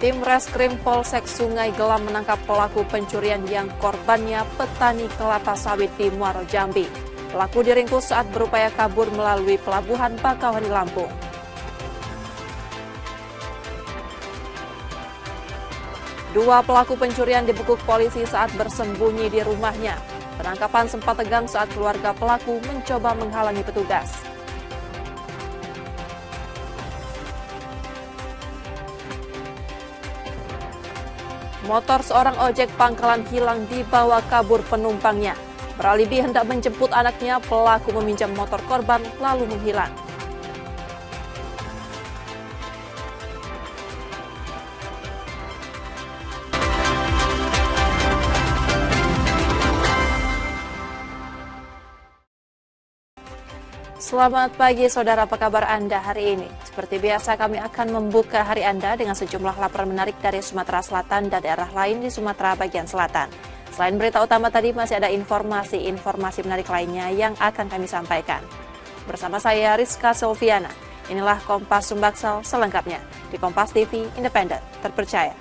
Tim Reskrim Polsek Sungai Gelam menangkap pelaku pencurian yang korbannya petani kelapa sawit di Muaro Jambi. Pelaku diringkus saat berupaya kabur melalui pelabuhan Bakauheni, Lampung. Dua pelaku pencurian dibekuk polisi saat bersembunyi di rumahnya. Penangkapan sempat tegang saat keluarga pelaku mencoba menghalangi petugas. Motor seorang ojek pangkalan hilang dibawa kabur penumpangnya. Beralibi hendak menjemput anaknya, pelaku meminjam motor korban lalu menghilang. Selamat pagi saudara, apa kabar Anda hari ini? Seperti biasa kami akan membuka hari Anda dengan sejumlah laporan menarik dari Sumatera Selatan dan daerah lain di Sumatera bagian selatan. Selain berita utama tadi masih ada informasi menarik lainnya yang akan kami sampaikan. Bersama saya Rizka Silviana, inilah Kompas Sumbaksel selengkapnya di Kompas TV Independen, terpercaya.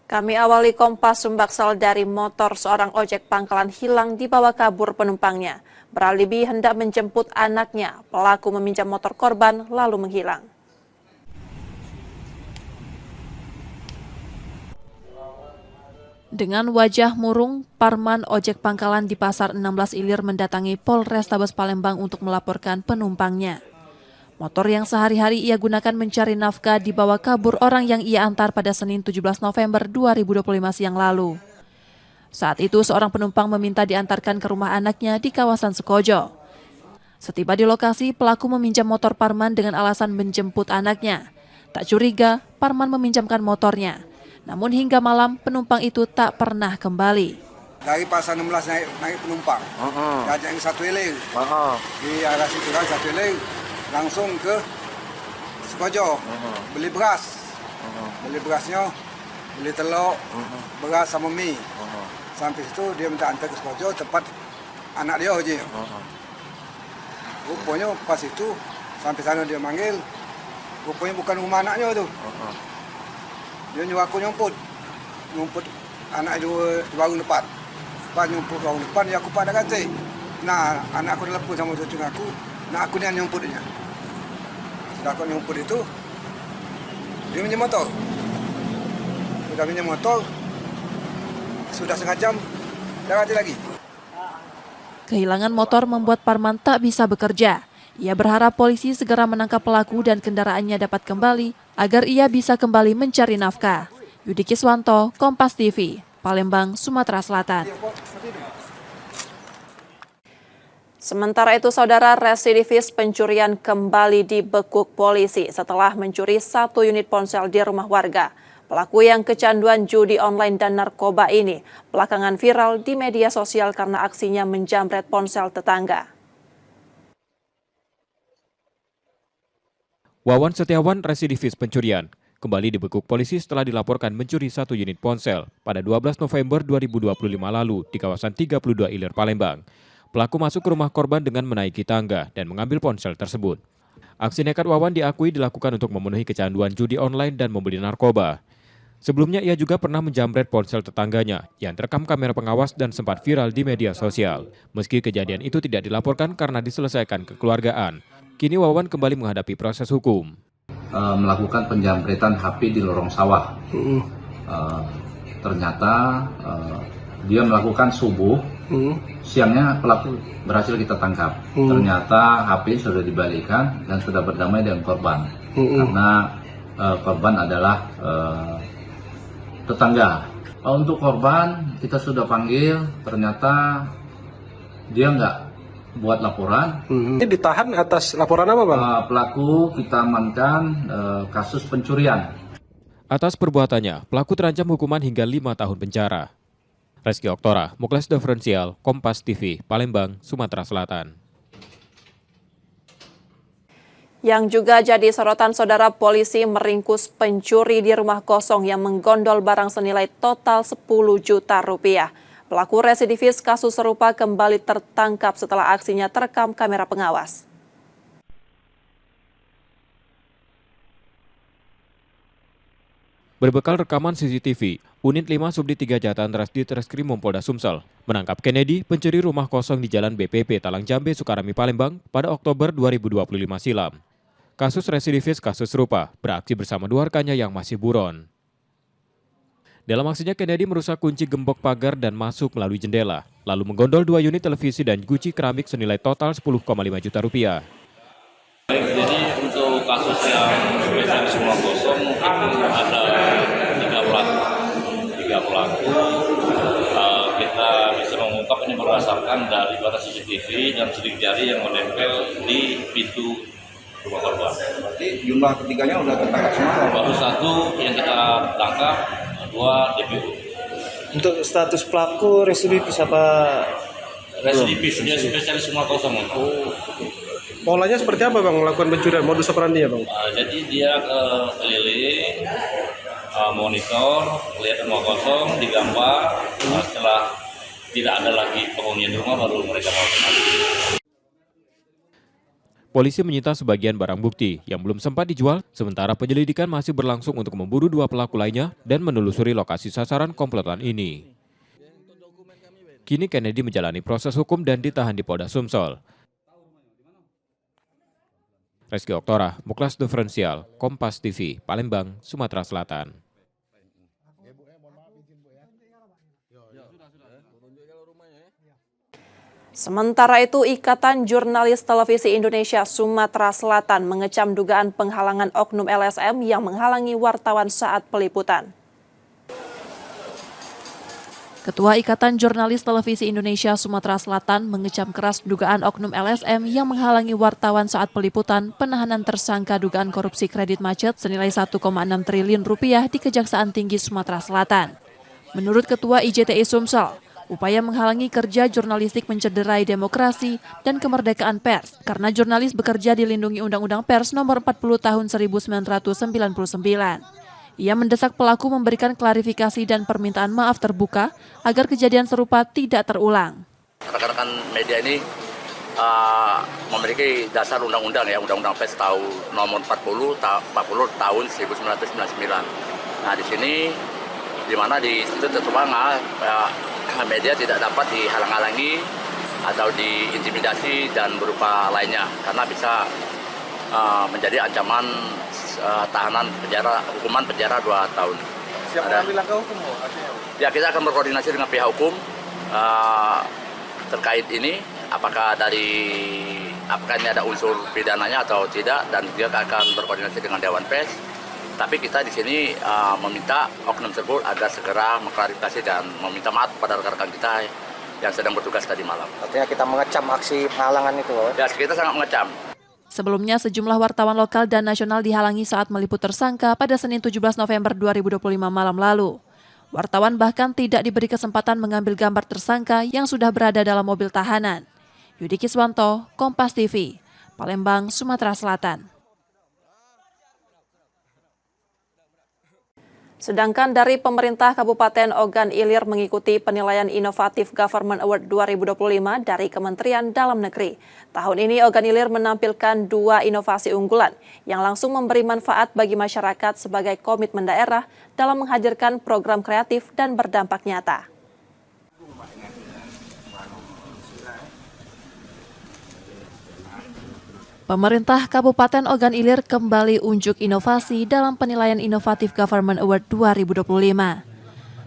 Kami awali Kompas Sumbaksel dari motor seorang ojek pangkalan hilang dibawa kabur penumpangnya. Beralibi hendak menjemput anaknya, pelaku meminjam motor korban lalu menghilang. Dengan wajah murung, Parman ojek pangkalan di Pasar 16 Ilir mendatangi Polrestabes Palembang untuk melaporkan penumpangnya. Motor yang sehari-hari ia gunakan mencari nafkah dibawa kabur orang yang ia antar pada Senin 17 November 2025 siang lalu. Saat itu seorang penumpang meminta diantarkan ke rumah anaknya di kawasan Sekojo. Setiba di lokasi, pelaku meminjam motor Parman dengan alasan menjemput anaknya. Tak curiga, Parman meminjamkan motornya. Namun hingga malam, penumpang itu tak pernah kembali. Dari Pasar 16 naik penumpang. Yang satu eling. Di arah situ kan satu eling. Langsung ke Sekojo, beli beras. Beli berasnya, beli telur, beras sama mie. Sampai situ dia minta antar ke Sekojo, tempat anak dia aja. Rupanya pas itu, sampai sana dia manggil, rupanya bukan rumah anaknya tu. Dia nyuruh aku nyumput anak dia di warung depan. Pas nyumput warung depan, ya aku pada kata, nah anak aku telepon sama cucu aku, nah aku ni yang nyumput dia. Sudah aku nyumput itu, dia minjem motor. Sudah minjem motor, sudah setengah jam, dah mati lagi. Kehilangan motor membuat Parman tak bisa bekerja. Ia berharap polisi segera menangkap pelaku dan kendaraannya dapat kembali agar ia bisa kembali mencari nafkah. Yudi Kiswanto, Kompas TV, Palembang, Sumatera Selatan. Sementara itu, saudara, residivis pencurian kembali dibekuk polisi setelah mencuri 1 unit ponsel di rumah warga. Pelaku yang kecanduan judi online dan narkoba ini belakangan viral di media sosial karena aksinya menjamret ponsel tetangga. Wawan Setiawan, residivis pencurian, kembali dibekuk polisi setelah dilaporkan mencuri 1 unit ponsel pada 12 November 2025 lalu di kawasan 32 Ilir, Palembang. Pelaku masuk ke rumah korban dengan menaiki tangga dan mengambil ponsel tersebut. Aksi nekat Wawan diakui dilakukan untuk memenuhi kecanduan judi online dan membeli narkoba. Sebelumnya ia juga pernah menjamret ponsel tetangganya yang terekam kamera pengawas dan sempat viral di media sosial. Meski kejadian itu tidak dilaporkan karena diselesaikan kekeluargaan, kini Wawan kembali menghadapi proses hukum. Melakukan penjamretan HP di lorong sawah. Ternyata dia melakukan subuh, siangnya pelaku berhasil kita tangkap. Ternyata HP sudah dibalikan dan sudah berdamai dengan korban. Karena korban adalah tetangga. Untuk korban kita sudah panggil, ternyata dia nggak buat laporan. Ini ditahan atas laporan apa, Bang? Pelaku kita amankan kasus pencurian. Atas perbuatannya, pelaku terancam hukuman hingga 5 tahun penjara. Reski Oktora, Muklas Diferensial, Kompas TV, Palembang, Sumatera Selatan. Yang juga jadi sorotan, saudara, polisi meringkus pencuri di rumah kosong yang menggondol barang senilai total 10 juta rupiah. Pelaku residivis kasus serupa kembali tertangkap setelah aksinya terekam kamera pengawas. Berbekal rekaman CCTV, Unit 5 Subdit 3 Jatan Ras di Treskrimum Polda Sumsel menangkap Kennedy, pencuri rumah kosong di Jalan BPP Talang Jambe, Sukarami, Palembang pada Oktober 2025 silam. Kasus residivis kasus serupa beraksi bersama dua rekannya yang masih buron. Dalam aksinya, Kennedy merusak kunci gembok pagar dan masuk melalui jendela, lalu menggondol 2 unit televisi dan guci keramik senilai total 10,5 juta rupiah. Jadi untuk kasus yang spesialis rumah kosong mungkin ada 3 pelaku. Kita bisa mengungkap ini berdasarkan dari data CCTV dan sidik jari yang menempel di pintu rumah korban. Berarti jumlah ketiganya udah tertangkap semua? Baru 1 yang kita tangkap, 2 DPO. Untuk status pelaku residivis apa? Residivis, dia spesialis rumah kosong. Polanya seperti apa Bang melakukan pencurian, modus operandi ya Bang? Jadi dia keliling, monitor, lihat rumah kosong, digambar. Setelah tidak ada lagi penghuni di rumah, baru mereka melakukan aksi. Polisi menyita sebagian barang bukti yang belum sempat dijual, sementara penyelidikan masih berlangsung untuk memburu 2 pelaku lainnya dan menelusuri lokasi sasaran komplotan ini. Kini Kennedy menjalani proses hukum dan ditahan di Polda Sumsel. Reski Oktora, Muklas Diferensial, Kompas TV, Palembang, Sumatera Selatan. Sementara itu, Ikatan Jurnalis Televisi Indonesia Sumatera Selatan mengecam dugaan penghalangan oknum LSM yang menghalangi wartawan saat peliputan. Ketua Ikatan Jurnalis Televisi Indonesia Sumatera Selatan mengecam keras dugaan oknum LSM yang menghalangi wartawan saat peliputan penahanan tersangka dugaan korupsi kredit macet senilai 1,6 triliun rupiah di Kejaksaan Tinggi Sumatera Selatan. Menurut Ketua IJTI Sumsel, upaya menghalangi kerja jurnalistik mencederai demokrasi dan kemerdekaan pers karena jurnalis bekerja dilindungi Undang-Undang Pers Nomor 40 Tahun 1999. Ia mendesak pelaku memberikan klarifikasi dan permintaan maaf terbuka agar kejadian serupa tidak terulang. Rekan-rekan media ini memiliki dasar undang-undang ya, Undang-Undang Pers Nomor 40 Tahun 1999. Nah, di sini di mana di situ tertuang media tidak dapat dihalang-halangi atau diintimidasi dan berupa lainnya karena bisa menjadi ancaman tahanan hukuman penjara 2 tahun. Siapa mengambil langkah hukum? Ya, kita akan berkoordinasi dengan pihak hukum terkait ini, apakah ini ada unsur pidananya atau tidak, dan juga akan berkoordinasi dengan Dewan Pers. Tapi kita di sini meminta oknum tersebut agar segera mengklarifikasi dan meminta maaf kepada rekan-rekan kita yang sedang bertugas tadi malam. Artinya kita mengecam aksi penghalangan itu? Ya, kita sangat mengecam. Sebelumnya, sejumlah wartawan lokal dan nasional dihalangi saat meliput tersangka pada Senin 17 November 2025 malam lalu. Wartawan bahkan tidak diberi kesempatan mengambil gambar tersangka yang sudah berada dalam mobil tahanan. Yudi Kiswanto, Kompas TV, Palembang, Sumatera Selatan. Sedangkan dari pemerintah Kabupaten Ogan Ilir mengikuti penilaian inovatif Government Award 2025 dari Kementerian Dalam Negeri. Tahun ini Ogan Ilir menampilkan 2 inovasi unggulan yang langsung memberi manfaat bagi masyarakat sebagai komitmen daerah dalam menghadirkan program kreatif dan berdampak nyata. Pemerintah Kabupaten Ogan Ilir kembali unjuk inovasi dalam penilaian inovatif Government Award 2025.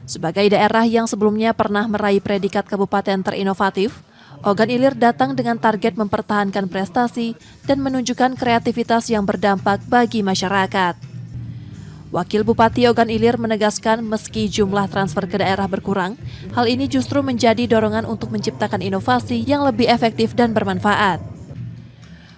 Sebagai daerah yang sebelumnya pernah meraih predikat kabupaten terinovatif, Ogan Ilir datang dengan target mempertahankan prestasi dan menunjukkan kreativitas yang berdampak bagi masyarakat. Wakil Bupati Ogan Ilir menegaskan meski jumlah transfer ke daerah berkurang, hal ini justru menjadi dorongan untuk menciptakan inovasi yang lebih efektif dan bermanfaat.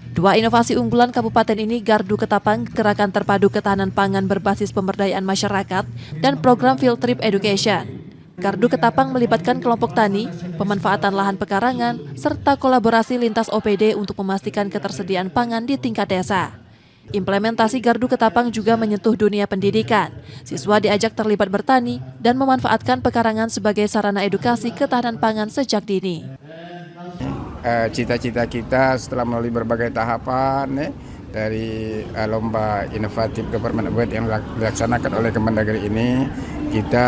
2 inovasi unggulan kabupaten ini Gardu Ketapang, Gerakan Terpadu Ketahanan Pangan berbasis pemberdayaan masyarakat, dan program Field Trip Education. Gardu Ketapang melibatkan kelompok tani, pemanfaatan lahan pekarangan, serta kolaborasi lintas OPD untuk memastikan ketersediaan pangan di tingkat desa. Implementasi Gardu Ketapang juga menyentuh dunia pendidikan. Siswa diajak terlibat bertani dan memanfaatkan pekarangan sebagai sarana edukasi ketahanan pangan sejak dini. Cita-cita kita setelah melalui berbagai tahapan dari lomba inovatif government award yang dilaksanakan oleh Kemendagri ini, kita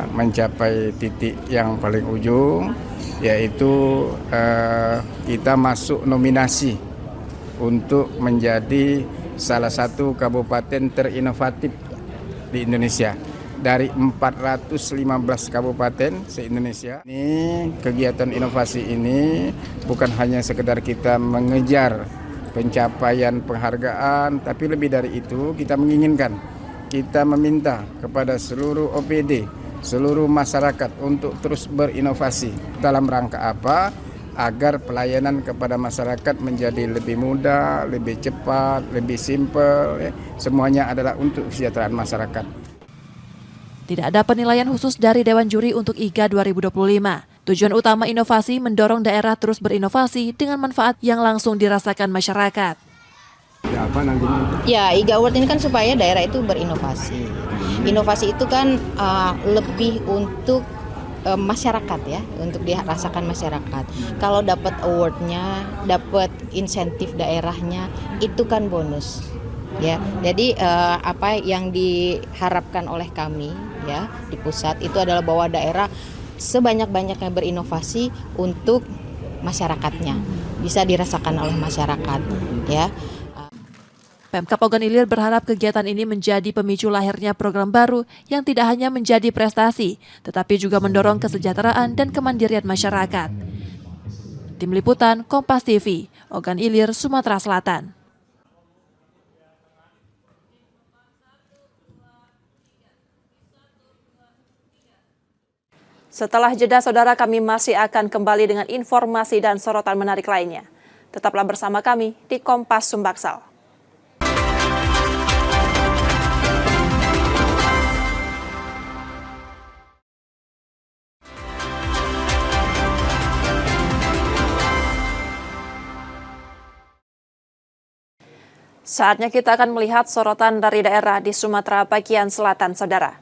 mencapai titik yang paling ujung, yaitu kita masuk nominasi untuk menjadi salah satu kabupaten terinovatif di Indonesia dari 415 kabupaten se-Indonesia. Ini kegiatan inovasi ini bukan hanya sekedar kita mengejar pencapaian penghargaan, tapi lebih dari itu kita menginginkan, kita meminta kepada seluruh OPD, seluruh masyarakat untuk terus berinovasi. Dalam rangka apa? Agar pelayanan kepada masyarakat menjadi lebih mudah, lebih cepat, lebih simpel. Semuanya adalah untuk kesejahteraan masyarakat. Tidak ada penilaian khusus dari Dewan Juri untuk IGA 2025. Tujuan utama inovasi mendorong daerah terus berinovasi dengan manfaat yang langsung dirasakan masyarakat. Ya, IGA Award ini kan supaya daerah itu berinovasi. Inovasi itu kan lebih untuk masyarakat ya, untuk dirasakan masyarakat. Kalau dapat awardnya, dapat insentif daerahnya, itu kan bonus. Ya, jadi apa yang diharapkan oleh kami ya di pusat itu adalah bahwa daerah sebanyak-banyaknya berinovasi untuk masyarakatnya, bisa dirasakan oleh masyarakat ya. Pemkab Ogan Ilir berharap kegiatan ini menjadi pemicu lahirnya program baru yang tidak hanya menjadi prestasi, tetapi juga mendorong kesejahteraan dan kemandirian masyarakat. Tim Liputan Kompas TV, Ogan Ilir, Sumatera Selatan. Setelah jeda, saudara, kami masih akan kembali dengan informasi dan sorotan menarik lainnya. Tetaplah bersama kami di Kompas Sumbaksal. Saatnya kita akan melihat sorotan dari daerah di Sumatera bagian selatan, saudara.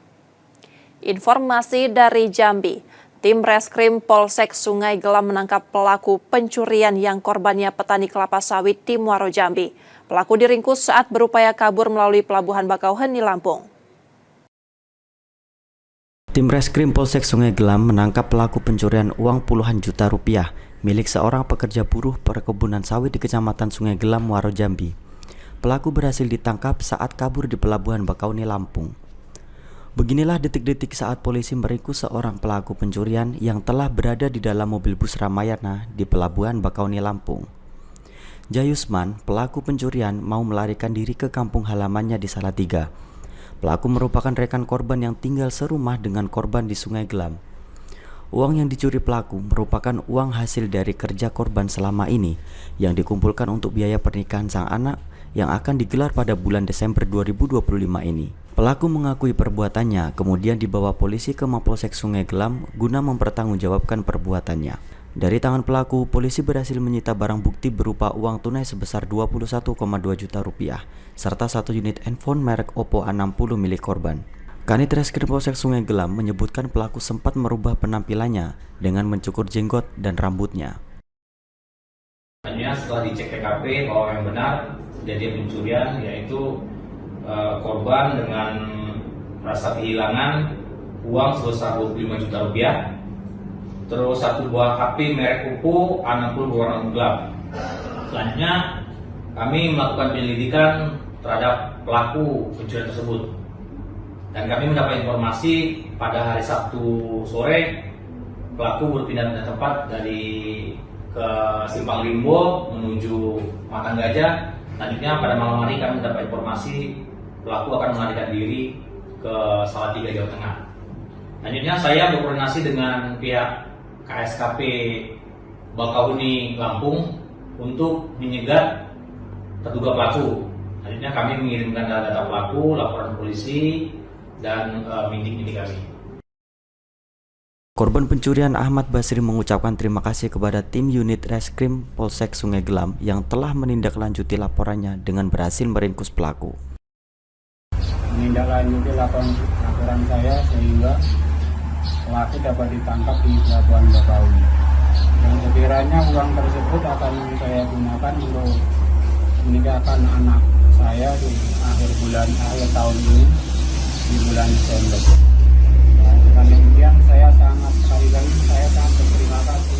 Informasi dari Jambi, tim Reskrim Polsek Sungai Gelam menangkap pelaku pencurian yang korbannya petani kelapa sawit di Muaro Jambi. Pelaku diringkus saat berupaya kabur melalui Pelabuhan Bakauheni, Lampung. Tim Reskrim Polsek Sungai Gelam menangkap pelaku pencurian uang puluhan juta rupiah milik seorang pekerja buruh perkebunan sawit di Kecamatan Sungai Gelam, Muaro Jambi. Pelaku berhasil ditangkap saat kabur di Pelabuhan Bakauheni, Lampung. Beginilah detik-detik saat polisi meringkus seorang pelaku pencurian yang telah berada di dalam mobil bus Ramayana di Pelabuhan Bakauheni, Lampung. Jayusman, pelaku pencurian, mau melarikan diri ke kampung halamannya di Salatiga. Pelaku merupakan rekan korban yang tinggal serumah dengan korban di Sungai Gelam. Uang yang dicuri pelaku merupakan uang hasil dari kerja korban selama ini yang dikumpulkan untuk biaya pernikahan sang anak yang akan digelar pada bulan Desember 2025 ini. Pelaku mengakui perbuatannya, kemudian dibawa polisi ke Mapolsek Sungai Gelam guna mempertanggungjawabkan perbuatannya. Dari tangan pelaku, polisi berhasil menyita barang bukti berupa uang tunai sebesar 21,2 juta rupiah, serta 1 unit handphone merek Oppo A60 milik korban. Kanit Reskrim Polsek Sungai Gelam menyebutkan pelaku sempat merubah penampilannya dengan mencukur jenggot dan rambutnya. Hanya setelah dicek TKP bahwa yang benar kejadian pencurian, yaitu korban dengan merasa kehilangan uang sebesar 25 juta rupiah, terus 1 buah HP merek Oppo A60 berwarna gelap. Selanjutnya kami melakukan penyelidikan terhadap pelaku pencurian tersebut, dan kami mendapat informasi pada hari Sabtu sore pelaku berpindah tempat dari ke Simpang Limbo menuju Matang Gajah. Selanjutnya pada malam hari kami mendapat informasi pelaku akan melarikan diri ke Salatiga, Jawa Tengah. Selanjutnya saya berkoordinasi dengan pihak KSKP Bakauheni, Lampung untuk menyegat terduga pelaku. Selanjutnya kami mengirimkan data pelaku, laporan polisi, dan mindik kami. Korban pencurian Ahmad Basri mengucapkan terima kasih kepada tim unit Reskrim Polsek Sungai Gelam yang telah menindaklanjuti laporannya dengan berhasil meringkus pelaku. Menindaklanjuti laporan saya sehingga pelaku dapat ditangkap di Pelabuhan Bakauni. Yang sekiranya uang tersebut akan saya gunakan untuk menikahkan anak saya di akhir tahun ini, di bulan Desember. Nah, kemudian saya sangat berterima kasih.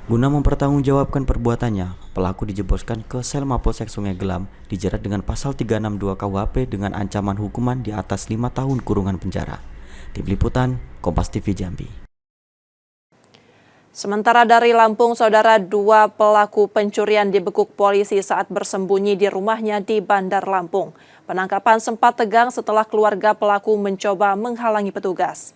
Guna mempertanggungjawabkan perbuatannya, pelaku dijebloskan ke sel Mapolsek Sungai Gelam, dijerat dengan pasal 362 KUHP dengan ancaman hukuman di atas 5 tahun kurungan penjara. Tim Liputan, Kompas TV Jambi. Sementara dari Lampung, saudara, 2 pelaku pencurian dibekuk polisi saat bersembunyi di rumahnya di Bandar Lampung. Penangkapan sempat tegang setelah keluarga pelaku mencoba menghalangi petugas.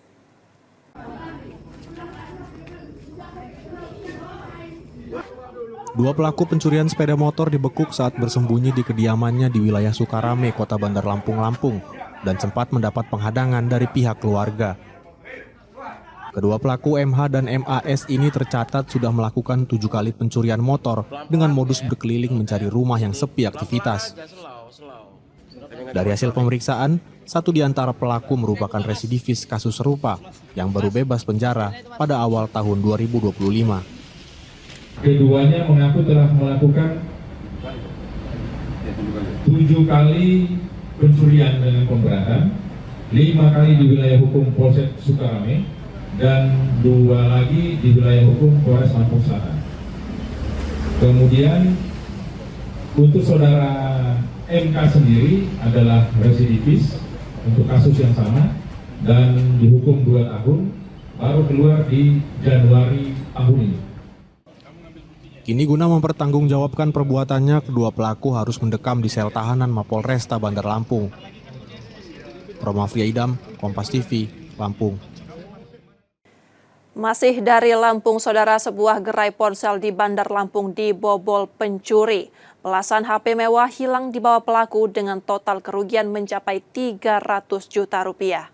Dua pelaku pencurian sepeda motor dibekuk saat bersembunyi di kediamannya di wilayah Sukarame, Kota Bandar Lampung, dan sempat mendapat penghadangan dari pihak keluarga. Kedua pelaku MH dan MAS ini tercatat sudah melakukan 7 kali pencurian motor dengan modus berkeliling mencari rumah yang sepi aktivitas. Dari hasil pemeriksaan, 1 di antara pelaku merupakan residivis kasus serupa yang baru bebas penjara pada awal tahun 2025. Keduanya mengaku telah melakukan 7 kali pencurian dengan pemberatan, 5 kali di wilayah hukum Polsek Sukarame, dan 2 lagi di wilayah hukum Polres Lampung Selatan. Kemudian untuk saudara MK sendiri adalah residivis untuk kasus yang sama dan dihukum 2 tahun, baru keluar di Januari tahun ini. Kini guna mempertanggungjawabkan perbuatannya, kedua pelaku harus mendekam di sel tahanan Mapolresta Bandar Lampung. Romafria Idam, Kompas TV, Lampung. Masih dari Lampung, saudara, sebuah gerai ponsel di Bandar Lampung dibobol pencuri. Belasan HP mewah hilang dibawa pelaku dengan total kerugian mencapai 300 juta rupiah.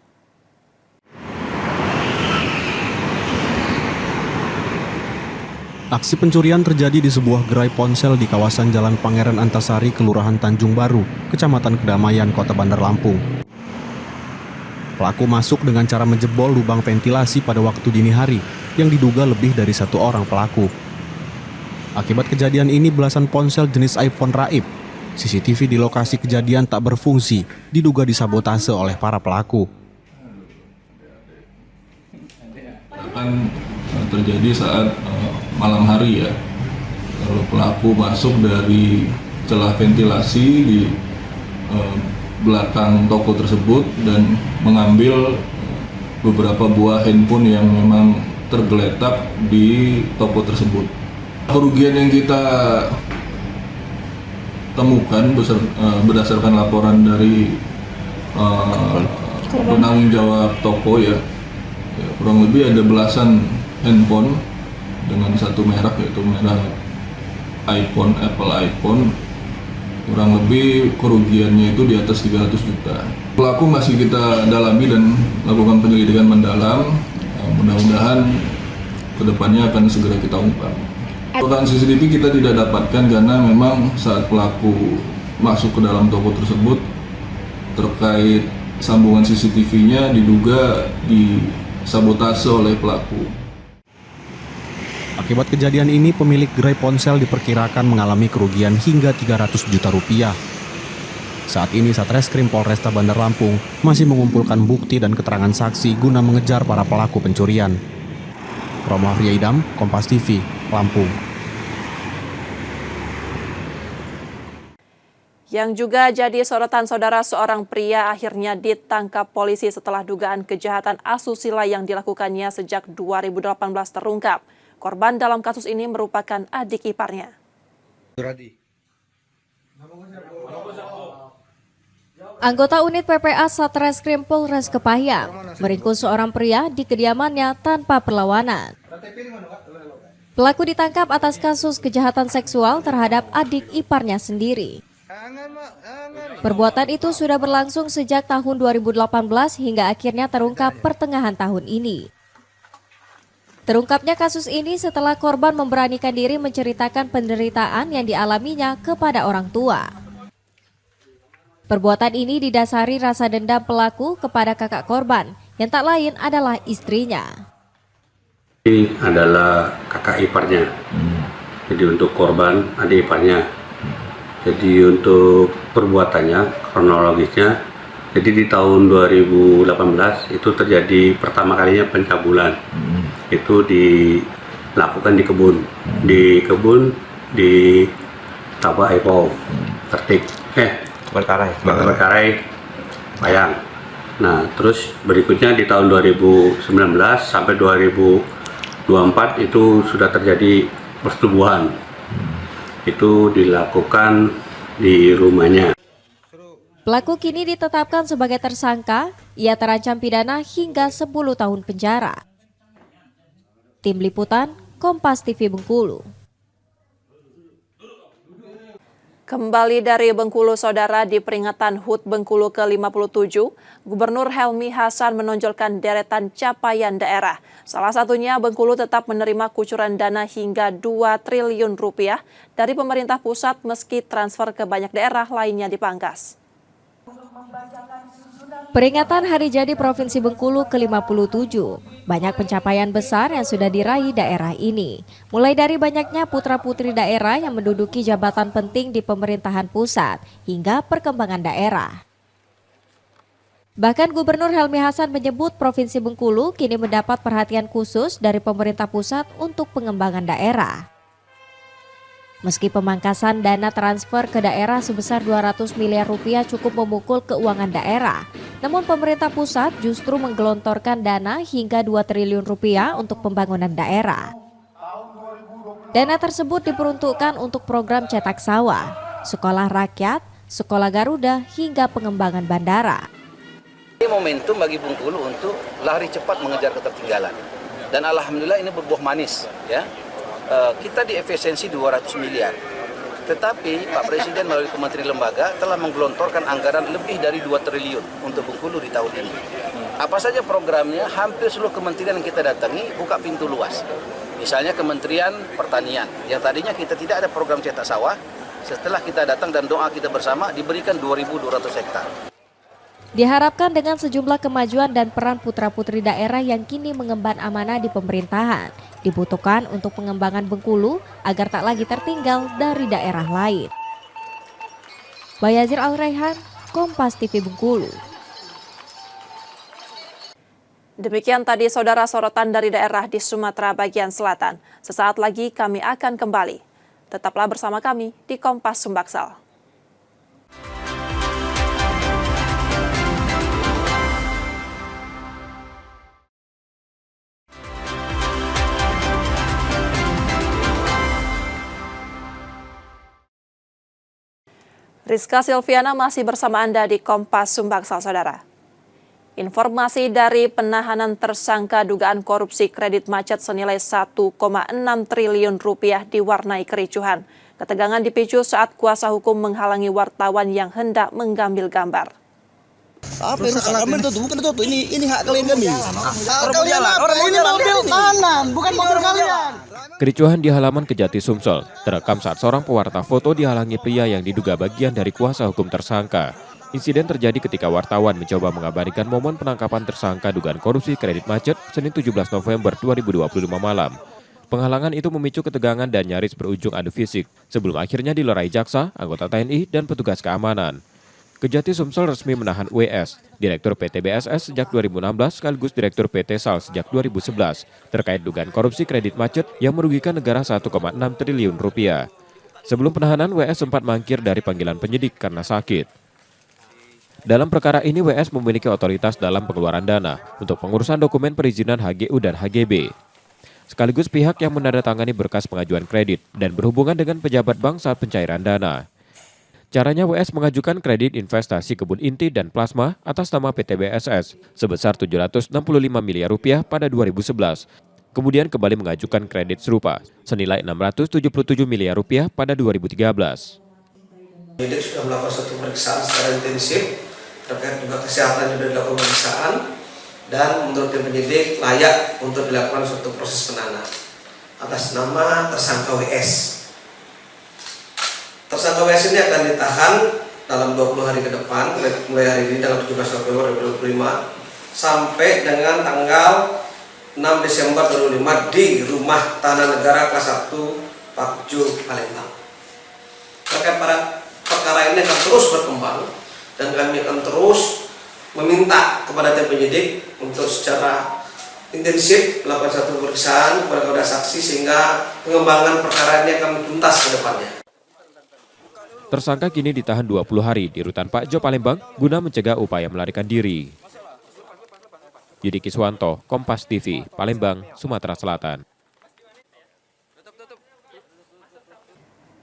Aksi pencurian terjadi di sebuah gerai ponsel di kawasan Jalan Pangeran Antasari, Kelurahan Tanjung Baru, Kecamatan Kedamaian, Kota Bandar Lampung. Pelaku masuk dengan cara menjebol lubang ventilasi pada waktu dini hari yang diduga lebih dari 1 orang pelaku. Akibat kejadian ini, belasan ponsel jenis iPhone raib. CCTV di lokasi kejadian tak berfungsi, diduga disabotase oleh para pelaku. Terjadi saat malam hari ya, kalau pelaku masuk dari celah ventilasi di belakang toko tersebut dan mengambil beberapa buah handphone yang memang tergeletak di toko tersebut. Kerugian yang kita temukan berdasarkan laporan dari penanggung jawab toko ya, kurang lebih ada belasan handphone dengan 1 merek, yaitu merek iPhone, Apple iPhone. Kurang lebih kerugiannya itu di atas 300 juta. Pelaku masih kita dalami dan lakukan penyelidikan mendalam. Mudah-mudahan kedepannya akan segera kita ungkap. Rekaman CCTV kita tidak dapatkan karena memang saat pelaku masuk ke dalam toko tersebut, terkait sambungan CCTV-nya diduga disabotase oleh pelaku. Akibat kejadian ini, pemilik gerai ponsel diperkirakan mengalami kerugian hingga 300 juta rupiah. Saat ini Satreskrim Polresta Bandar Lampung masih mengumpulkan bukti dan keterangan saksi guna mengejar para pelaku pencurian. Romafria Idam, Kompas TV, Lampung. Yang juga jadi sorotan, saudara, seorang pria akhirnya ditangkap polisi setelah dugaan kejahatan asusila yang dilakukannya sejak 2018 terungkap. Korban dalam kasus ini merupakan adik iparnya. Anggota unit PPA Satreskrim Polres Kepahang meringkus seorang pria di kediamannya tanpa perlawanan. Pelaku ditangkap atas kasus kejahatan seksual terhadap adik iparnya sendiri. Perbuatan itu sudah berlangsung sejak tahun 2018 hingga akhirnya terungkap pertengahan tahun ini. Terungkapnya kasus ini setelah korban memberanikan diri menceritakan penderitaan yang dialaminya kepada orang tua. Perbuatan ini didasari rasa dendam pelaku kepada kakak korban, yang tak lain adalah istrinya. Ini adalah kakak iparnya, jadi untuk korban adik iparnya. Jadi untuk perbuatannya, kronologisnya, jadi di tahun 2018 itu terjadi pertama kalinya pencabulan. Itu dilakukan di kebun di Tabak Epo, Tertik, Berkarai, Payang. Nah, terus berikutnya di tahun 2019 sampai 2024 itu sudah terjadi persetubuhan. Itu dilakukan di rumahnya. Pelaku kini ditetapkan sebagai tersangka, ia terancam pidana hingga 10 tahun penjara. Tim Liputan, Kompas TV Bengkulu. Kembali dari Bengkulu, Saudara, di peringatan HUT Bengkulu ke-57, Gubernur Helmi Hasan menonjolkan deretan capaian daerah. Salah satunya Bengkulu tetap menerima kucuran dana hingga 2 triliun rupiah dari pemerintah pusat meski transfer ke banyak daerah lainnya dipangkas. Peringatan Hari Jadi Provinsi Bengkulu ke-57, banyak pencapaian besar yang sudah diraih daerah ini. Mulai dari banyaknya putra-putri daerah yang menduduki jabatan penting di pemerintahan pusat, hingga perkembangan daerah. Bahkan Gubernur Helmi Hasan menyebut Provinsi Bengkulu kini mendapat perhatian khusus dari pemerintah pusat untuk pengembangan daerah. Meski pemangkasan dana transfer ke daerah sebesar 200 miliar rupiah cukup memukul keuangan daerah, namun pemerintah pusat justru menggelontorkan dana hingga 2 triliun rupiah untuk pembangunan daerah. Dana tersebut diperuntukkan untuk program cetak sawah, sekolah rakyat, sekolah Garuda, hingga pengembangan bandara. Ini momentum bagi Bengkulu untuk lari cepat mengejar ketertinggalan. Dan alhamdulillah ini berbuah manis, ya. Kita di efisiensi 200 miliar. Tetapi Pak Presiden melalui kementerian lembaga telah menggelontorkan anggaran lebih dari 2 triliun untuk Bengkulu di tahun ini. Apa saja programnya? Hampir seluruh kementerian yang kita datangi buka pintu luas. Misalnya Kementerian Pertanian, yang tadinya kita tidak ada program cetak sawah, setelah kita datang dan doa kita bersama diberikan 2.200 hektar. Diharapkan dengan sejumlah kemajuan dan peran putra-putri daerah yang kini mengemban amanah di pemerintahan, dibutuhkan untuk pengembangan Bengkulu agar tak lagi tertinggal dari daerah lain. Bayazir Al-Raihan, Kompas TV Bengkulu. Demikian tadi Saudara sorotan dari daerah di Sumatera bagian selatan. Sesaat lagi kami akan kembali. Tetaplah bersama kami di Kompas Sumbaksel. Rizka Silviana masih bersama Anda di Kompas Sumbaksel, Saudara. Informasi dari penahanan tersangka dugaan korupsi kredit macet senilai 1,6 triliun rupiah diwarnai kericuhan. Ketegangan dipicu saat kuasa hukum menghalangi wartawan yang hendak mengambil gambar. Apa yang rusak kami itu? Bukan itu, ini hak kalian kami. Hak kalian apa? Ini mobil kanan, bukan mobil kalian. Kericuhan di halaman Kejati Sumsel terekam saat seorang pewarta foto dihalangi pria yang diduga bagian dari kuasa hukum tersangka. Insiden terjadi ketika wartawan mencoba mengabadikan momen penangkapan tersangka dugaan korupsi kredit macet Senin 17 November 2025 malam. Penghalangan itu memicu ketegangan dan nyaris berujung adu fisik sebelum akhirnya dilerai jaksa, anggota TNI, dan petugas keamanan. Kejati Sumsel resmi menahan WS, Direktur PT BSS sejak 2016 sekaligus Direktur PT SAL sejak 2011, terkait dugaan korupsi kredit macet yang merugikan negara 1,6 triliun rupiah. Sebelum penahanan, WS sempat mangkir dari panggilan penyidik karena sakit. Dalam perkara ini, WS memiliki otoritas dalam pengeluaran dana untuk pengurusan dokumen perizinan HGU dan HGB. Sekaligus pihak yang menandatangani berkas pengajuan kredit dan berhubungan dengan pejabat bank saat pencairan dana. Caranya, WS mengajukan kredit investasi kebun inti dan plasma atas nama PT BSS sebesar 765 miliar rupiah pada 2011. Kemudian kembali mengajukan kredit serupa senilai 677 miliar rupiah pada 2013. Penyidik sudah melakukan satu pemeriksaan secara intensif terkait juga kesehatan sudah dilakukan pemeriksaan dan menurut tim penyidik layak untuk dilakukan suatu proses penahanan atas nama tersangka WS. Tersangka WS ini akan ditahan dalam 20 hari ke depan, mulai hari ini tanggal 17 November 2025 sampai dengan tanggal 6 Desember 2025 di Rumah Tanah Negara kelas 1 Pakju Palembang. Terkait pada perkara ini akan terus berkembang dan kami akan terus meminta kepada tim penyidik untuk secara intensif melakukan satu pemeriksaan kepada saksi sehingga pengembangan perkara ini akan tuntas ke depannya. Tersangka kini ditahan 20 hari di Rutan Pakjo Palembang guna mencegah upaya melarikan diri. Yudi Kiswanto, Kompas TV, Palembang, Sumatera Selatan.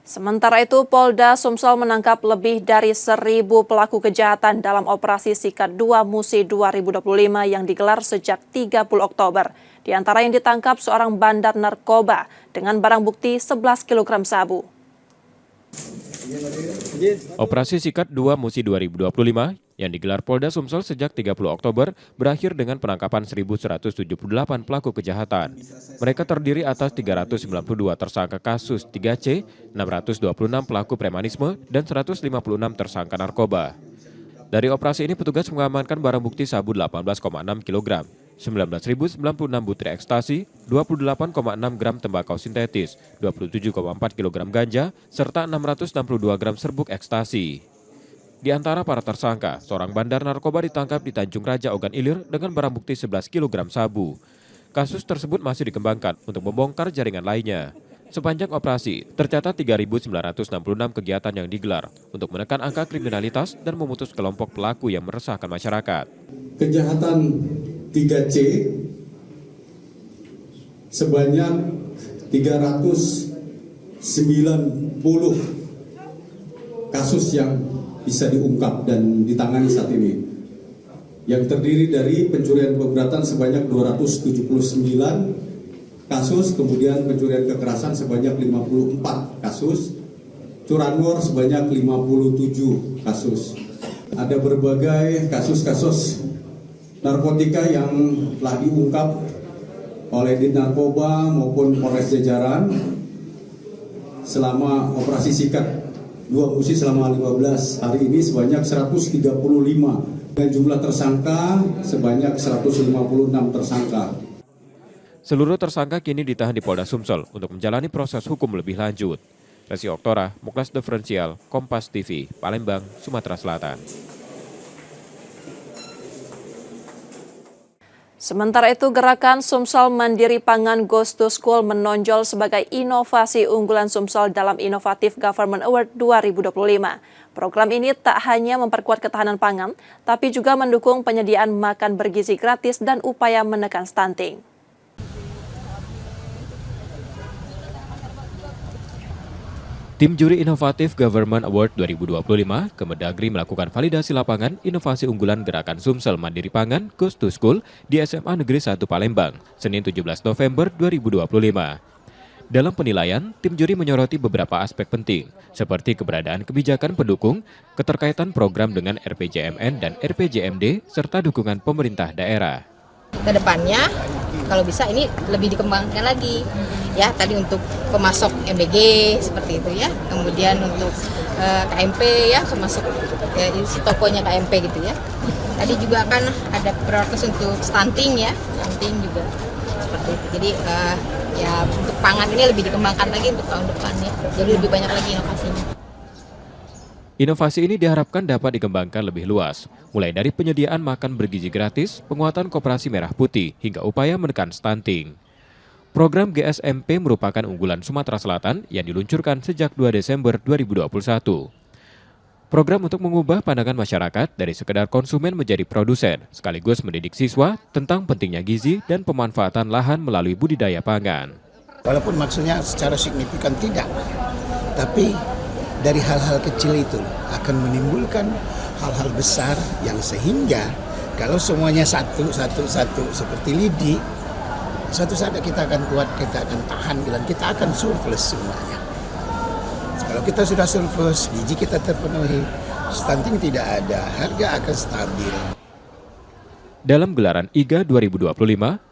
Sementara itu, Polda Sumsel menangkap lebih dari 1.000 pelaku kejahatan dalam operasi Sikat 2 Musi 2025 yang digelar sejak 30 Oktober. Di antara yang ditangkap seorang bandar narkoba dengan barang bukti 11 kg sabu. Operasi Sikat 2 Musi 2025 yang digelar Polda Sumsel sejak 30 Oktober berakhir dengan penangkapan 1.178 pelaku kejahatan. Mereka terdiri atas 392 tersangka kasus 3C, 626 pelaku premanisme, dan 156 tersangka narkoba. Dari operasi ini petugas mengamankan barang bukti sabu 18,6 kg, 19.096 butir ekstasi, 28,6 gram tembakau sintetis, 27,4 kg ganja, serta 662 gram serbuk ekstasi. Di antara para tersangka, seorang bandar narkoba ditangkap di Tanjung Raja Ogan Ilir dengan barang bukti 11 kg sabu. Kasus tersebut masih dikembangkan untuk membongkar jaringan lainnya. Sepanjang operasi, tercatat 3.966 kegiatan yang digelar untuk menekan angka kriminalitas dan memutus kelompok pelaku yang meresahkan masyarakat. Kejahatan 3C sebanyak 390 kasus yang bisa diungkap dan ditangani saat ini, yang terdiri dari pencurian pemberatan sebanyak 279 kasus, kemudian pencurian kekerasan sebanyak 54 kasus, curanmor sebanyak 57 kasus. Ada berbagai kasus-kasus narkotika yang telah diungkap oleh Dit Narkoba maupun Polres Jajaran selama operasi Sikat 2 Musi selama 15 hari ini sebanyak 135 dan jumlah tersangka sebanyak 156 tersangka. Seluruh tersangka kini ditahan di Polda Sumsel untuk menjalani proses hukum lebih lanjut. Resi Oktora, Muklas Diferensial, Kompas TV, Palembang, Sumatera Selatan. Sementara itu, gerakan Sumsel Mandiri Pangan Goes to School menonjol sebagai inovasi unggulan Sumsel dalam Innovative Government Award 2025. Program ini tak hanya memperkuat ketahanan pangan, tapi juga mendukung penyediaan makan bergizi gratis dan upaya menekan stunting. Tim Juri Inovatif Government Award 2025, Kemendagri melakukan validasi lapangan inovasi unggulan gerakan Sumsel Mandiri Pangan Goes to School di SMA Negeri 1 Palembang, Senin 17 November 2025. Dalam penilaian, tim juri menyoroti beberapa aspek penting, seperti keberadaan kebijakan pendukung, keterkaitan program dengan RPJMN dan RPJMD, serta dukungan pemerintah daerah. Kedepannya, kalau bisa ini lebih dikembangkan lagi. Ya, tadi untuk pemasok MBG seperti itu ya, kemudian untuk KMP ya, termasuk ya, isi tokonya KMP gitu ya. Tadi juga akan ada prioritas untuk stunting ya, stunting juga seperti itu. Jadi ya untuk pangan ini lebih dikembangkan lagi untuk tahun depan ya, jadi lebih banyak lagi inovasinya. Inovasi ini diharapkan dapat dikembangkan lebih luas, mulai dari penyediaan makan bergizi gratis, penguatan koperasi merah putih, hingga upaya menekan stunting. Program GSMP merupakan unggulan Sumatera Selatan yang diluncurkan sejak 2 Desember 2021. Program untuk mengubah pandangan masyarakat dari sekedar konsumen menjadi produsen, sekaligus mendidik siswa tentang pentingnya gizi dan pemanfaatan lahan melalui budidaya pangan. Walaupun maksudnya secara signifikan tidak, tapi dari hal-hal kecil itu akan menimbulkan hal-hal besar yang sehingga kalau semuanya satu seperti lidi, suatu saat kita akan kuat, kita akan tahan, dan kita akan surplus semuanya. Kalau kita sudah surplus, gizi kita terpenuhi, stunting tidak ada, harga akan stabil. Dalam gelaran IGA 2025,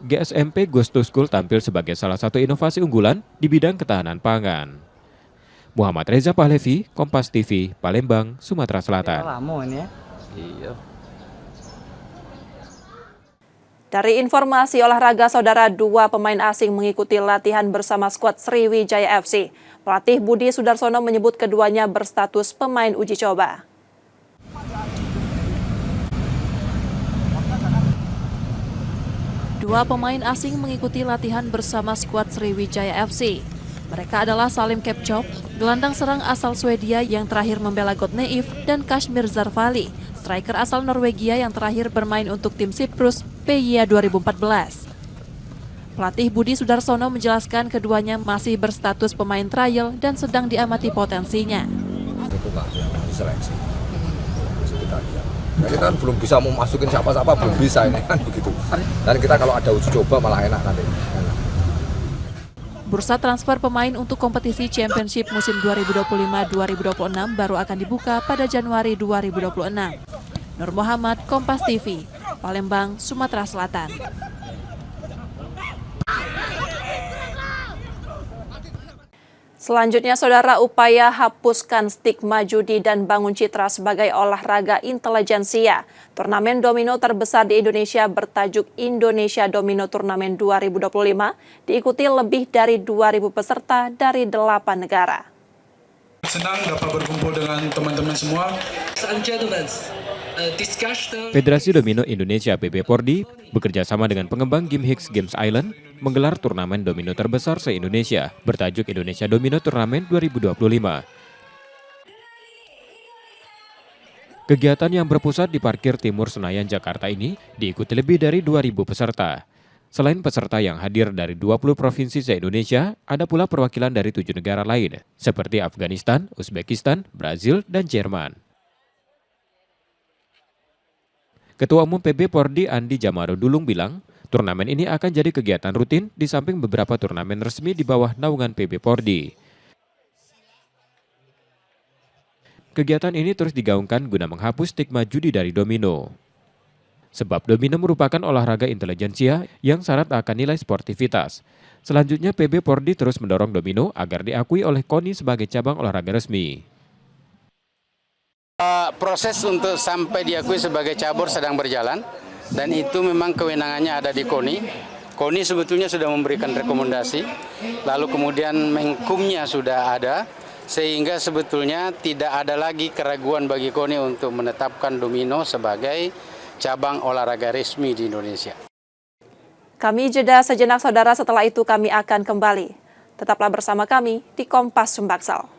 GSMP Goes to School tampil sebagai salah satu inovasi unggulan di bidang ketahanan pangan. Muhammad Reza Pahlevi, Kompas TV, Palembang, Sumatera Selatan. Dari informasi olahraga, saudara, 2 pemain asing mengikuti latihan bersama skuad Sriwijaya FC. Pelatih Budi Sudarsono menyebut keduanya berstatus pemain uji coba. Dua pemain asing mengikuti latihan bersama skuad Sriwijaya FC. Mereka adalah Salim Kepchop, gelandang serang asal Swedia yang terakhir membela Godneif, dan Kashmir Zarvali, striker asal Norwegia yang terakhir bermain untuk tim Siprus PYA 2014. Pelatih Budi Sudarsono menjelaskan keduanya masih berstatus pemain trial dan sedang diamati potensinya. Itu nggak diseleksi. Nah, kita kan belum bisa mau masukin siapa-siapa, belum bisa ini kan begitu. Dan kita kalau ada uji coba malah enak nanti. Bursa transfer pemain untuk kompetisi Championship musim 2025-2026 baru akan dibuka pada Januari 2026. Nur Muhammad, Kompas TV, Palembang, Sumatera Selatan. Selanjutnya, saudara, upaya hapuskan stigma judi dan bangun citra sebagai olahraga intelijensia. Turnamen domino terbesar di Indonesia bertajuk Indonesia Domino Turnamen 2025 diikuti lebih dari 2.000 peserta dari 8 negara. Senang dapat berkumpul dengan teman-teman semua. Federasi Domino Indonesia PB Pordi bekerja sama dengan pengembang game Hicks Games Island menggelar turnamen domino terbesar se-Indonesia bertajuk Indonesia Domino Turnamen 2025. Kegiatan yang berpusat di Parkir Timur Senayan, Jakarta ini diikuti lebih dari 2.000 peserta. Selain peserta yang hadir dari 20 provinsi se-Indonesia, ada pula perwakilan dari 7 negara lain, seperti Afghanistan, Uzbekistan, Brazil, dan Jerman. Ketua Umum PB Pordi Andi Jamarudulung bilang, turnamen ini akan jadi kegiatan rutin di samping beberapa turnamen resmi di bawah naungan PB Pordi. Kegiatan ini terus digaungkan guna menghapus stigma judi dari domino. Sebab domino merupakan olahraga intelijensia yang syarat akan nilai sportivitas. Selanjutnya PB Pordi terus mendorong domino agar diakui oleh KONI sebagai cabang olahraga resmi. Proses untuk sampai diakui sebagai cabur sedang berjalan dan itu memang kewenangannya ada di KONI. KONI sebetulnya sudah memberikan rekomendasi, lalu kemudian Menkumnya sudah ada, sehingga sebetulnya tidak ada lagi keraguan bagi KONI untuk menetapkan domino sebagai cabang olahraga resmi di Indonesia. Kami jeda sejenak, saudara, setelah itu kami akan kembali. Tetaplah bersama kami di Kompas Sumbaksel.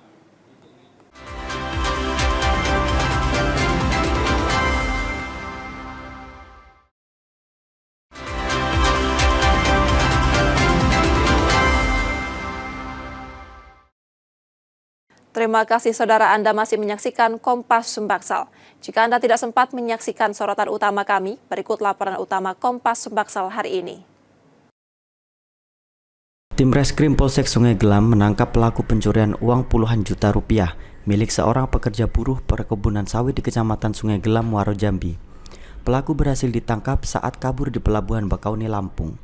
Terima kasih, saudara, Anda masih menyaksikan Kompas Sumbaksel. Jika Anda tidak sempat menyaksikan sorotan utama kami, berikut laporan utama Kompas Sumbaksel hari ini. Tim Reskrim Polsek Sungai Gelam menangkap pelaku pencurian uang puluhan juta rupiah milik seorang pekerja buruh perkebunan sawit di Kecamatan Sungai Gelam, Muaro Jambi. Pelaku berhasil ditangkap saat kabur di Pelabuhan Bakauni, Lampung.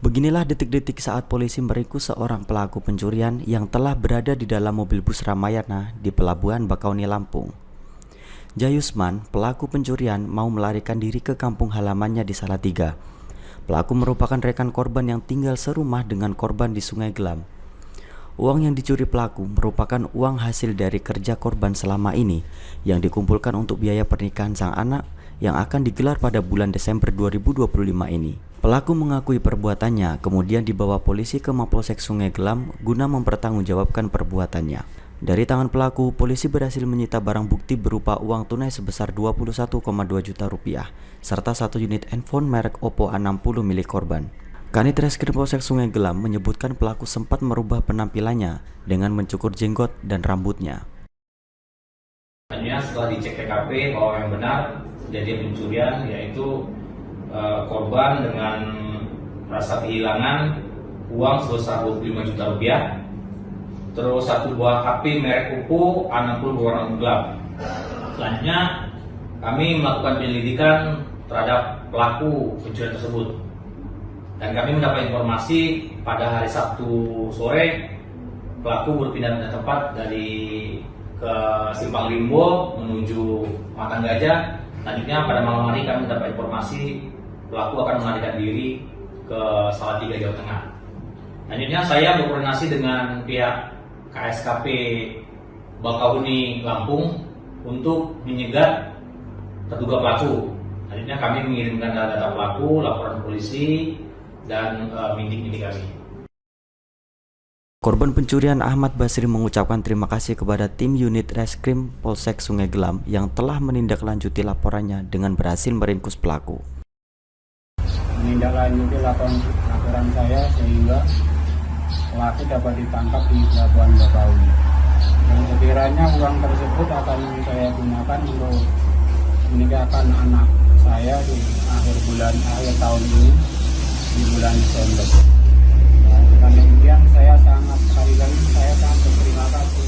Beginilah detik-detik saat polisi meringkus seorang pelaku pencurian yang telah berada di dalam mobil bus Ramayana di Pelabuhan Bakauni, Lampung. Jayusman, pelaku pencurian, mau melarikan diri ke kampung halamannya di Salatiga. Pelaku merupakan rekan korban yang tinggal serumah dengan korban di Sungai Gelam. Uang yang dicuri pelaku merupakan uang hasil dari kerja korban selama ini yang dikumpulkan untuk biaya pernikahan sang anak yang akan digelar pada bulan Desember 2025 ini. Pelaku mengakui perbuatannya, kemudian dibawa polisi ke Mapolsek Sungai Gelam guna mempertanggungjawabkan perbuatannya. Dari tangan pelaku, polisi berhasil menyita barang bukti berupa uang tunai sebesar 21,2 juta rupiah, serta 1 unit handphone merek Oppo A60 milik korban. Kanit Reskrim Polsek Sungai Gelam menyebutkan pelaku sempat merubah penampilannya dengan mencukur jenggot dan rambutnya. Setelah dicek TKP bahwa yang benar kejadian pencurian, yaitu korban dengan merasa kehilangan uang sebesar 25 juta rupiah, terus 1 buah HP merek Oppo A60 berwarna gelap. Selanjutnya kami melakukan penyelidikan terhadap pelaku pencurian tersebut. Dan kami mendapat informasi pada hari Sabtu sore pelaku berpindah tempat dari ke Simpang Limbo menuju Matang Gajah. Selanjutnya pada malam hari kami mendapat informasi pelaku akan melarikan diri ke Salatiga, Jawa Tengah. Selanjutnya saya berkoordinasi dengan pihak KSKP Bakahuni, Lampung untuk menyegat terduga pelaku. Selanjutnya kami mengirimkan data pelaku, laporan polisi, dan mindik-mindik kami. Korban pencurian Ahmad Basri mengucapkan terima kasih kepada tim unit Reskrim Polsek Sungai Gelam yang telah menindaklanjuti laporannya dengan berhasil meringkus pelaku. Menindaklanjuti laporan saya sehingga pelaku dapat ditangkap di Pelabuhan Bakauni. Dan sekiranya uang tersebut akan saya gunakan untuk menikahkan anak saya di akhir tahun ini, di bulan Desember. Kemudian saya sangat berterima kasih.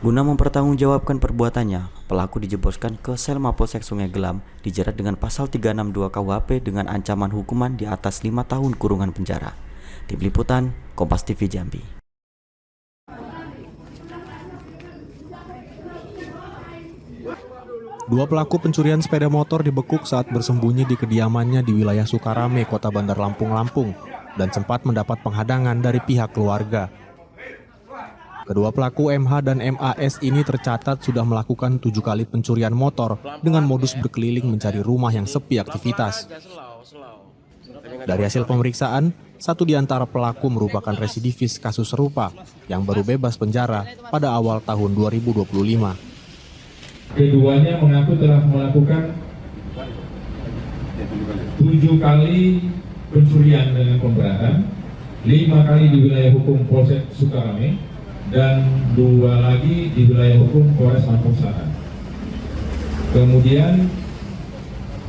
Guna mempertanggungjawabkan perbuatannya, pelaku dijebloskan ke sel Mapolsek Sungai Gelam, dijerat dengan pasal 362 KUHP dengan ancaman hukuman di atas 5 tahun kurungan penjara. Tim Liputan, Kompas TV Jambi. Dua pelaku pencurian sepeda motor dibekuk saat bersembunyi di kediamannya di wilayah Sukarame, Kota Bandar Lampung, dan sempat mendapat penghadangan dari pihak keluarga. Kedua pelaku MH dan MAS ini tercatat sudah melakukan 7 kali pencurian motor dengan modus berkeliling mencari rumah yang sepi aktivitas. Dari hasil pemeriksaan, satu di antara pelaku merupakan residivis kasus serupa yang baru bebas penjara pada awal tahun 2025. Keduanya mengaku telah melakukan 7 kali pencurian dengan pemberatan, 5 kali di wilayah hukum Polsek Sukarame, dan 2 lagi di wilayah hukum Polres Lampung Selatan. Kemudian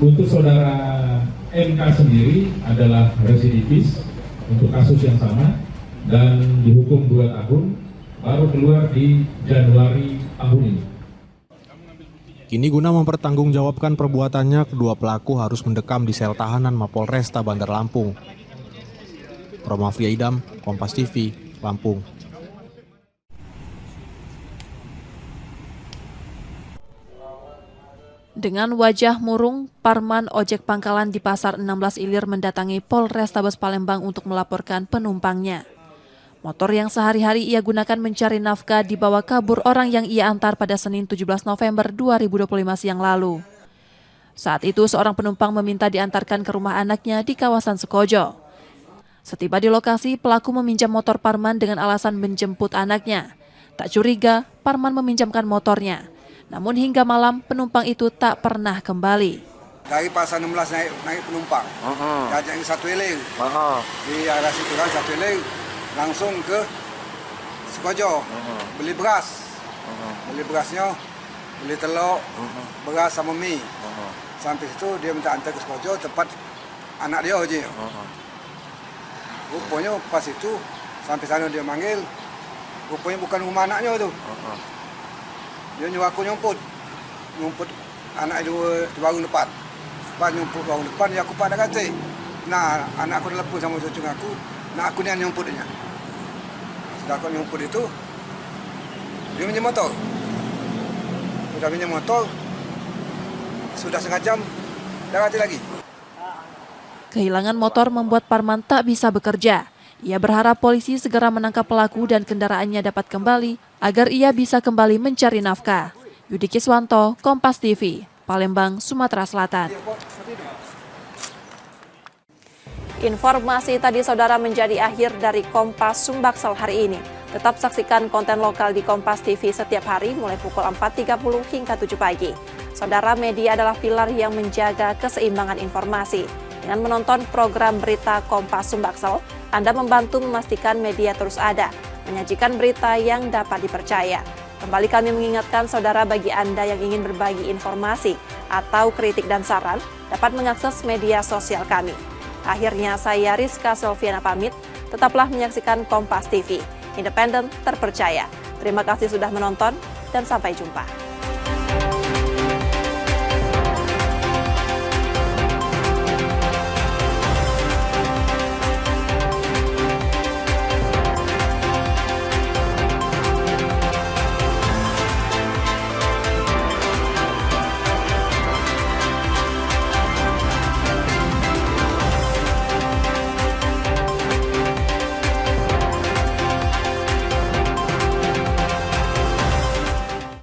untuk saudara MK sendiri adalah residivis untuk kasus yang sama dan dihukum 2 tahun, baru keluar di Januari tahun ini. Kini guna mempertanggungjawabkan perbuatannya, kedua pelaku harus mendekam di sel tahanan Mapolresta Bandar Lampung. Romafia Idam, Kompas TV, Lampung. Dengan wajah murung, Parman ojek pangkalan di Pasar 16 Ilir mendatangi Polrestabes Palembang untuk melaporkan penumpangnya. Motor yang sehari-hari ia gunakan mencari nafkah dibawa kabur orang yang ia antar pada Senin 17 November 2025 siang lalu. Saat itu seorang penumpang meminta diantarkan ke rumah anaknya di kawasan Sukojo. Setiba di lokasi, pelaku meminjam motor Parman dengan alasan menjemput anaknya. Tak curiga, Parman meminjamkan motornya. Namun hingga malam, penumpang itu tak pernah kembali. Dari Pasar 16 naik penumpang, diajak satu eling, di arah situ kan satu eling, langsung ke Sukojo, beli beras, beli berasnya, beli telur, beras sama mie. Sampai situ dia minta antar ke Sukojo, tempat anak dia aja. Rupanya pas itu sampai sana dia manggil, rupanya bukan rumah anaknya tu. Dia nyuruh aku nyumput anak itu di warung depan. Pas nyumput warung depan, ya aku pada kata, nah anak aku telepon sama cucu aku, nah aku ni yang nyumputnya. Sudah aku nyumput itu, dia pinjam motor. Sudah pinjam motor, sudah setengah jam, dah mati lagi. Kehilangan motor membuat Parman tak bisa bekerja. Ia berharap polisi segera menangkap pelaku dan kendaraannya dapat kembali agar ia bisa kembali mencari nafkah. Yudi Kiswanto, Kompas TV, Palembang, Sumatera Selatan. Informasi tadi saudara menjadi akhir dari Kompas Sumbaksel hari ini. Tetap saksikan konten lokal di Kompas TV setiap hari mulai pukul 4.30 hingga 7 pagi. Saudara, media adalah pilar yang menjaga keseimbangan informasi. Dengan menonton program berita Kompas Sumbaksel, Anda membantu memastikan media terus ada, menyajikan berita yang dapat dipercaya. Kembali kami mengingatkan saudara, bagi Anda yang ingin berbagi informasi atau kritik dan saran, dapat mengakses media sosial kami. Akhirnya saya Rizka Selviana pamit, tetaplah menyaksikan Kompas TV, independen, terpercaya. Terima kasih sudah menonton dan sampai jumpa.